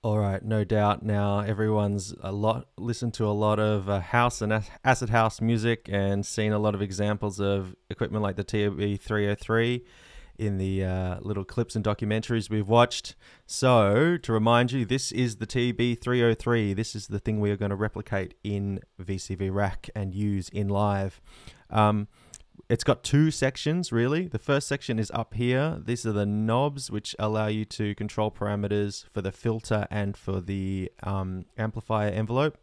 All right, no doubt. Now everyone's listened to a lot of house and acid house music and seen a lot of examples of equipment like the TB303 in the little clips and documentaries we've watched. So to remind you, this is the TB303. This is the thing we are going to replicate in VCV Rack and use in live. It's got two sections, really. The first section is up here. These are the knobs which allow you to control parameters for the filter and for the amplifier envelope.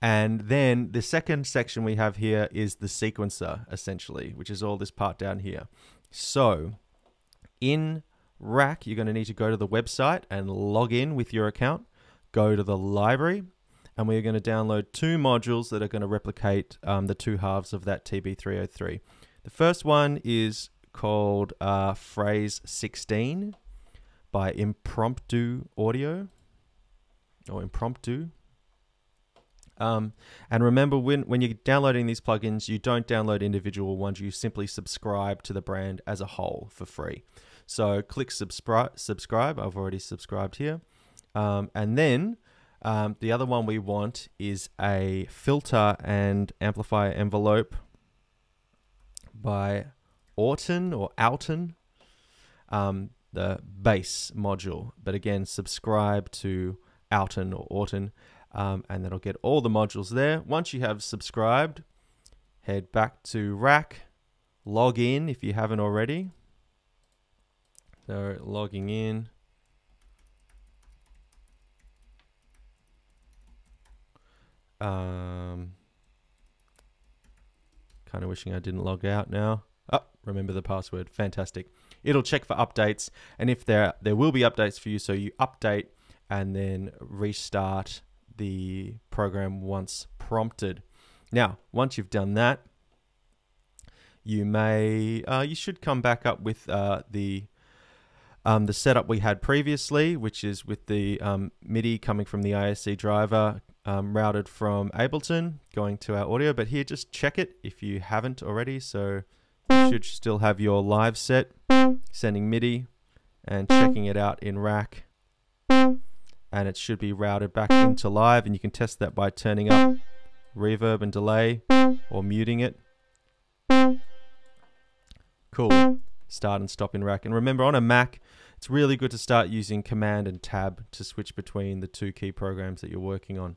And then the second section we have here is the sequencer, essentially, which is all this part down here. So in Rack, you're going to need to go to the website and log in with your account. Go to the library. And we're going to download two modules that are going to replicate the two halves of that TB303. The first one is called Phrase 16 by Impromptu Audio, or Impromptu. And remember, when you're downloading these plugins, you don't download individual ones. You simply subscribe to the brand as a whole for free. So click subscribe. I've already subscribed here. And then the other one we want is a filter and amplifier envelope by Auton or Auton, the bass module. But again, subscribe to Auton or Auton, and that'll get all the modules there. Once you have subscribed, head back to Rack, log in if you haven't already. So logging in. Kind of wishing I didn't log out now. Oh, remember the password. Fantastic. It'll check for updates, and if there will be updates for you, so you update and then restart the program once prompted. Now, once you've done that, you should come back up with the setup we had previously, which is with the MIDI coming from the ISC driver, routed from Ableton going to our audio. But here, just check it if you haven't already. So you should still have your live set, sending MIDI and checking it out in Rack, and it should be routed back into live. And you can test that by turning up reverb and delay or muting it. Cool. Start and stop in Rack. And remember, on a Mac, it's really good to start using Command and Tab to switch between the two key programs that you're working on.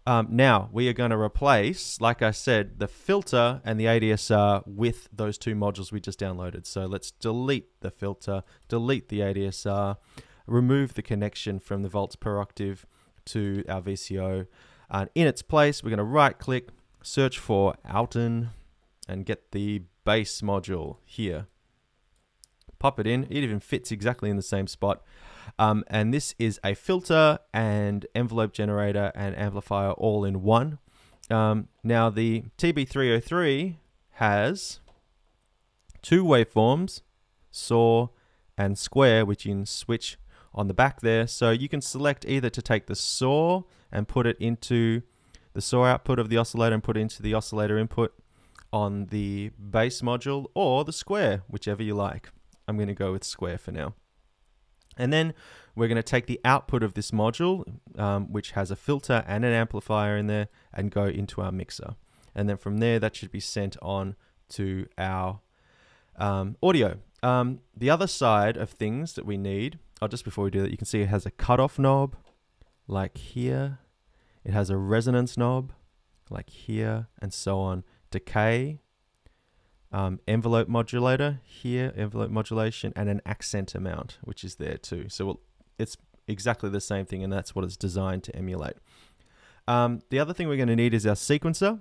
Now, we are going to replace, like I said, the filter and the ADSR with those two modules we just downloaded. So let's delete the filter, delete the ADSR, remove the connection from the volts per octave to our VCO. And in its place, we're going to right-click, search for Auton, and get the bass module here. Pop it in. It even fits exactly in the same spot. And this is a filter and envelope generator and amplifier all in one. Now the TB303 has two waveforms, saw and square, which you can switch on the back there. So you can select either to take the saw and put it into the saw output of the oscillator and put it into the oscillator input on the bass module, or the square, whichever you like. I'm going to go with square for now. And then we're going to take the output of this module, which has a filter and an amplifier in there, and go into our mixer. And then from there, that should be sent on to our audio. The other side of things that we need, just before we do that, you can see it has a cutoff knob, like here. It has a resonance knob, like here, and so on. Decay, envelope modulator here, envelope modulation, and an accent amount, which is there too. So it's exactly the same thing, and that's what it's designed to emulate. The other thing we're going to need is our sequencer.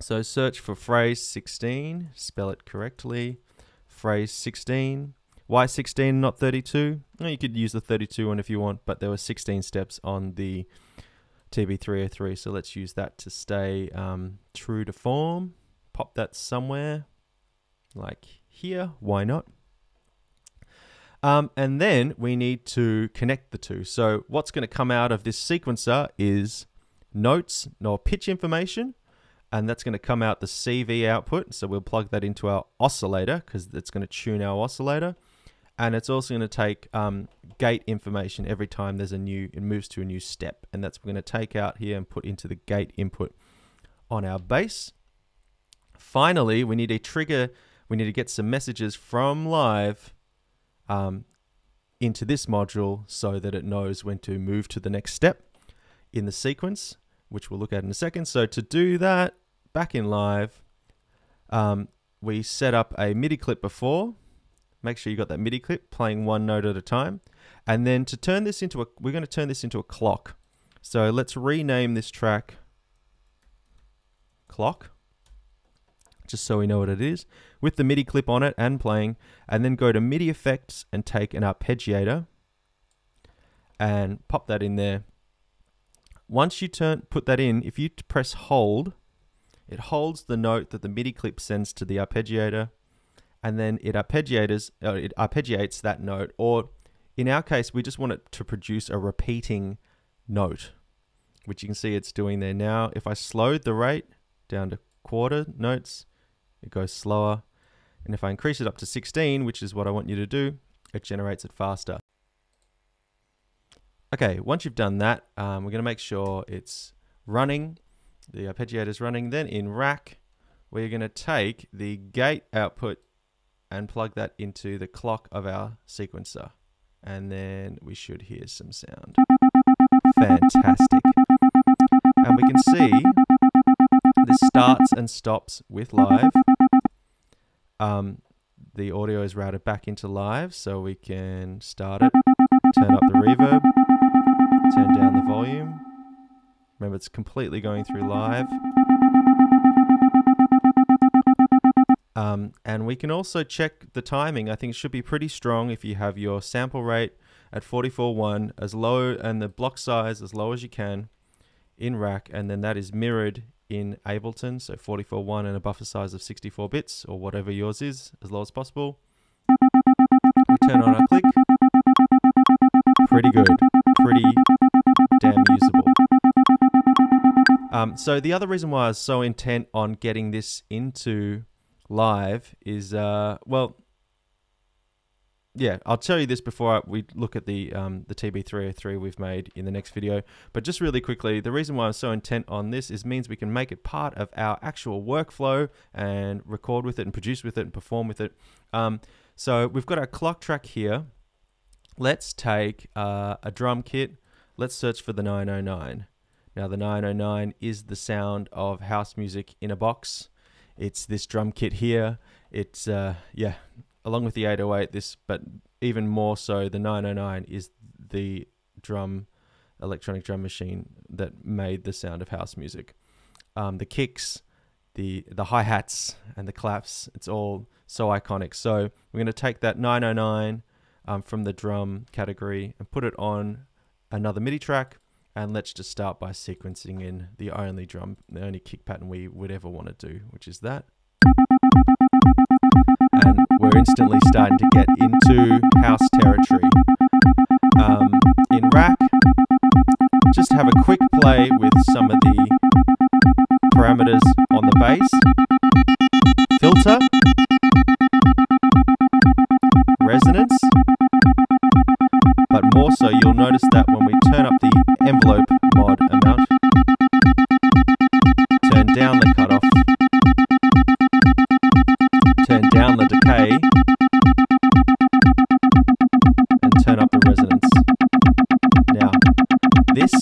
So search for phrase 16, spell it correctly. Phrase 16. Why 16, not 32? Well, you could use the 32 one if you want, but there were 16 steps on the TB303, so let's use that to stay true to form. Pop that somewhere, like here, why not? And then we need to connect the two. So what's going to come out of this sequencer is notes or pitch information, and that's going to come out the CV output. So we'll plug that into our oscillator because it's going to tune our oscillator. and it's also going to take gate information every time there's it moves to a new step, and that's what we're going to take out here and put into the gate input on our bass. Finally, we need a trigger. We need to get some messages from live into this module so that it knows when to move to the next step in the sequence, which we'll look at in a second. So to do that, back in live, we set up a MIDI clip before. Make sure you got that MIDI clip playing one note at a time. And then to turn this into we're going to turn this into a clock. So let's rename this track Clock, just so we know what it is, with the MIDI clip on it and playing, and then go to MIDI effects and take an arpeggiator and pop that in there. Once you put that in, if you press hold, it holds the note that the MIDI clip sends to the arpeggiator, and then it arpeggiates that note, or in our case, we just want it to produce a repeating note, which you can see it's doing there now. If I slowed the rate down to quarter notes, it goes slower. And if I increase it up to 16, which is what I want you to do, it generates it faster. Okay, once you've done that, we're going to make sure it's running. The arpeggiator is running. Then in rack, we're going to take the gate output and plug that into the clock of our sequencer. And then we should hear some sound. Fantastic. And we can see this starts and stops with live. The audio is routed back into live, so we can start it, turn up the reverb, turn down the volume. Remember, it's completely going through live. And we can also check the timing. I think it should be pretty strong if you have your sample rate at 44.1 as low and the block size as low as you can in rack, and then that is mirrored in Ableton, so 44.1 and a buffer size of 64 bits or whatever yours is, as low as possible. We turn on our click. Pretty good. Pretty damn usable. So the other reason why I was so intent on getting this into live is, well, yeah, I'll tell you this before we look at the TB303 we've made in the next video. But just really quickly, the reason why I'm so intent on this is means we can make it part of our actual workflow and record with it and produce with it and perform with it. So we've got our clock track here. Let's take a drum kit. Let's search for the 909. Now the 909 is the sound of house music in a box. It's this drum kit here. It's, yeah, along with the 808, but even more so, the 909 is the electronic drum machine that made the sound of house music. The kicks, the hi-hats, and the claps, it's all so iconic. So we're going to take that 909 from the drum category and put it on another MIDI track, and let's just start by sequencing in the only kick pattern we would ever want to do, which is that. And we're instantly starting to get into house territory. In rack, just have a quick play with some of the parameters on the bass. Filter, resonance, but more so you'll notice that when we turn up the envelope mod amount, turn down the cutoff, turn down the decay, and turn up the resonance. Now, this